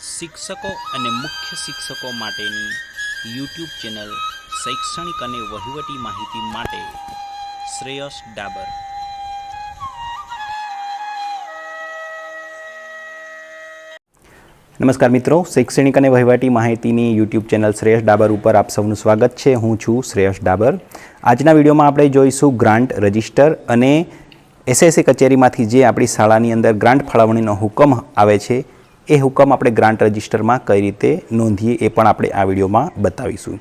શિક્ષકો અને મુખ્ય શિક્ષકો માટેની યુટ્યુબ ચેનલ શૈક્ષણિક અને વહીવટી માહિતી માટે શ્રેયસ ડાબર. નમસ્કાર મિત્રો, શૈક્ષણિક અને વહીવટી માહિતીની યુટ્યુબ ચેનલ શ્રેયસ ડાબર ઉપર આપ સૌનું સ્વાગત છે. હું છું શ્રેયસ ડાબર. આજના વિડીયોમાં આપણે જોઈશું ગ્રાન્ટ રજિસ્ટર અને એસએસસી કચેરીમાંથી જે આપણી શાળાની અંદર ગ્રાન્ટ ફાળવણીનો હુકમ આવે છે એ હુકમ આપણે ગ્રાન્ટ રજિસ્ટરમાં કઈ રીતે નોંધીએ એ પણ આપણે આ વિડીયોમાં બતાવીશું.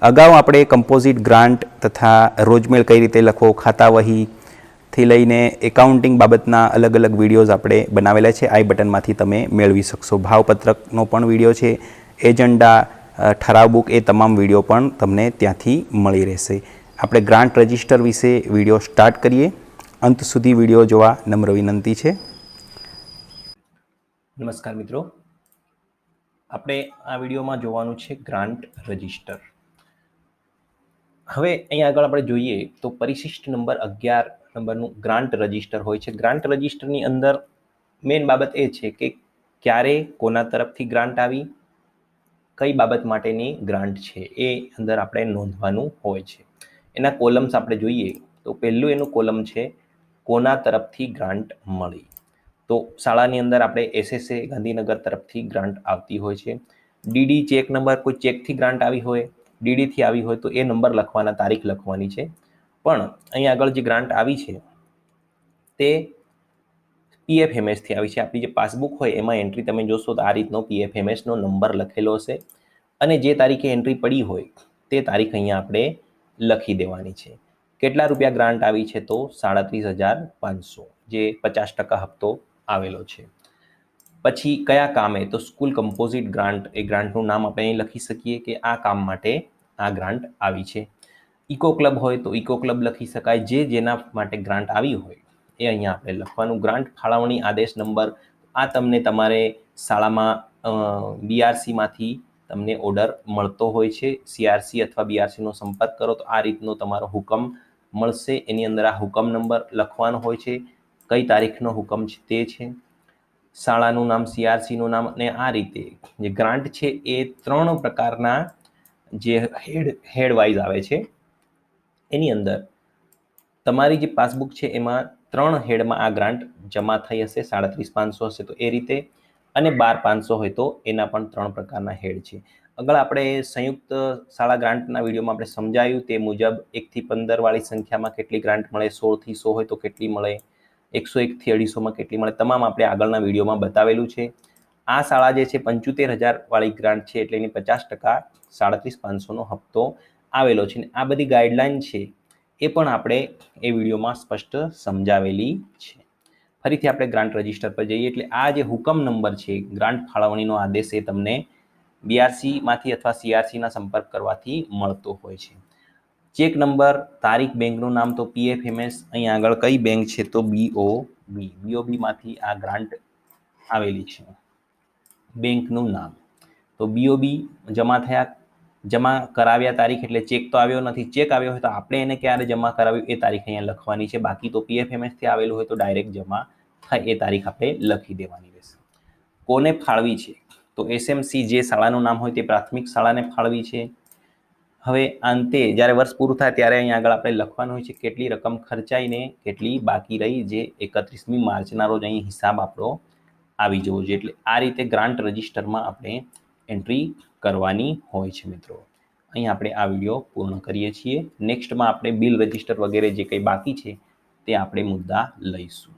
અગાઉ આપણે કમ્પોઝિટ ગ્રાન્ટ તથા રોજમેલ કઈ રીતે લખવો, ખાતા વહીથી લઈને એકાઉન્ટિંગ બાબતના અલગ અલગ વિડીયોઝ આપણે બનાવેલા છે. આઈ બટનમાંથી તમે મેળવી શકશો. ભાવપત્રકનો પણ વિડીયો છે, એજન્ડા, ઠરાવ બુક, એ તમામ વિડીયો પણ તમને ત્યાંથી મળી રહેશે. આપણે ગ્રાન્ટ રજિસ્ટર વિશે વિડીયો સ્ટાર્ટ કરીએ. અંત સુધી વિડીયો જોવા નમ્ર વિનંતી છે. નમસ્કાર મિત્રો, આપણે આ વિડીયોમાં જોવાનું છે ગ્રાન્ટ રજિસ્ટર. હવે અહીંયા આગળ આપણે જોઈએ તો પરિશિષ્ટ નંબર 11 નંબરનું ગ્રાન્ટ રજિસ્ટર હોય છે. ગ્રાન્ટ રજિસ્ટરની અંદર મેઇન બાબત એ છે કે ક્યારે કોના તરફથી ગ્રાન્ટ આવી, કઈ બાબત માટેની ગ્રાન્ટ છે એ અંદર આપણે નોંધવાનું હોય છે. એના કોલમ્સ આપણે જોઈએ તો પહેલું એનું કોલમ છે કોના તરફથી ગ્રાન્ટ મળી. તો શાળાની અંદર આપણે એસએસએ ગાંધીનગર તરફથી ગ્રાન્ટ આવતી હોય છે. ડીડી ચેક નંબર, કોઈ ચેકથી ગ્રાન્ટ આવી હોય, ડીડીથી આવી હોય તો એ નંબર લખવાના, તારીખ લખવાની છે. પણ અહીંયા આગળ જે ગ્રાન્ટ આવી છે તે PFMSથી આવી છે. આપણી જે પાસબુક હોય એમાં એન્ટ્રી તમે જોશો તો આ રીતનો PFMSનો નંબર લખેલો હશે અને જે તારીખે એન્ટ્રી પડી હોય તે તારીખ અહીંયા આપણે લખી દેવાની છે. કેટલા રૂપિયા ગ્રાન્ટ આવી છે તો 37,500, જે 50% હપ્તો આવેલો છે. પછી કયા કામે તો સ્કૂલ કમ્પોઝિટ ગ્રાન્ટ, એ ગ્રાન્ટનું નામ આપણે અહીં લખી શકીએ કે આ કામ માટે આ ગ્રાન્ટ આવી છે. ઇકો ક્લબ હોય તો ઇકો ક્લબ લખી શકાય. જેના માટે ગ્રાન્ટ આવી હોય એ અહીંયા આપણે લખવાનું. ગ્રાન્ટ ફાળવણી આદેશ નંબર, આ તમને તમારે શાળામાં BRCમાંથી તમને ઓર્ડર મળતો હોય છે. CRC અથવા BRCનો સંપર્ક કરો તો આ રીતનો તમારો હુકમ મળશે. એની અંદર આ હુકમ નંબર લખવાનો હોય છે, કઈ તારીખનો હુકમ છે તે છે, શાળાનું નામ, CRCનું નામ. અને આ રીતે જે ગ્રાન્ટ છે એ 3 પ્રકારના જે હેડ વાઇઝ આવે છે. એની અંદર તમારી જે પાસબુક છે એમાં 3 હેડમાં આ ગ્રાન્ટ જમા થઈ હશે. 37,500 હશે તો એ રીતે, અને 12,500 હોય તો એના પણ 3 પ્રકારના હેડ છે. આગળ આપણે સંયુક્ત શાળા ગ્રાન્ટના વિડીયોમાં આપણે સમજાયું તે મુજબ 1 થી 15 વાળી સંખ્યામાં કેટલી ગ્રાન્ટ મળે, 16 થી 100 હોય તો કેટલી મળે, 101 થી 250માં કેટલી મળે, તમામ આપણે આગળના વિડીયોમાં બતાવેલું છે. આ શાળા જે છે 75,000 વાળી ગ્રાન્ટ છે એટલે એની 50% 37,500નો હપ્તો આવેલો છે. આ બધી ગાઈડલાઈન છે એ પણ આપણે એ વિડીયોમાં સ્પષ્ટ સમજાવેલી છે. ફરીથી આપણે ગ્રાન્ટ રજિસ્ટર પર જઈએ એટલે આ જે હુકમ નંબર છે, ગ્રાન્ટ ફાળવણીનો આદેશ, એ તમને BRCમાંથી અથવા CRCના સંપર્ક કરવાથી મળતો હોય છે. ચેક નંબર, તારીખ, બેંકનું નામ તો PFMS, અહીંયા આગળ કઈ બેંક છે તો BOBમાંથી આ ગ્રાન્ટ આવેલી છે. બેંકનું નામ તો BOB જમા કરાવ્યા તારીખ, એટલે ચેક તો આવ્યો નથી. ચેક આવ્યો હોય તો આપણે એને ક્યારે જમા કરાવ્યું એ તારીખ અહીંયા લખવાની છે. બાકી તો PFMSથી આવેલું હોય તો ડાયરેક્ટ જમા થાય એ તારીખ આપણે લખી દેવાની રહેશે. કોને ફાળવી છે તો SMC, જે શાળાનું નામ હોય તે પ્રાથમિક શાળાને ફાળવી છે. હવે અંતે જ્યારે વર્ષ પૂરું થાય ત્યારે અહીંયા આગળ આપણે લખવાનું હોય છે કેટલી રકમ ખર્ચાઈને કેટલી બાકી રહી, જે 31મી માર્ચના રોજ અહીં હિસાબ આપણો આવી જવો જોઈએ. એટલે આ રીતે ગ્રાન્ટ રજિસ્ટરમાં આપણે એન્ટ્રી કરવાની હોય છે. મિત્રો, અહીં આપણે આ વિડીયો પૂર્ણ કરીએ છીએ. નેક્સ્ટમાં આપણે બિલ રજિસ્ટર વગેરે જે કંઈ બાકી છે તે આપણે મુદ્દા લઈશું.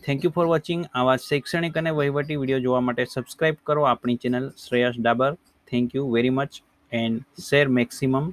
Thank you for watching. આવા શૈક્ષણિક અને વહીવટી વિડીયો જોવા માટે સબસ્ક્રાઇબ કરો આપણી channel Shreyas Dabur. Thank you very much and share maximum.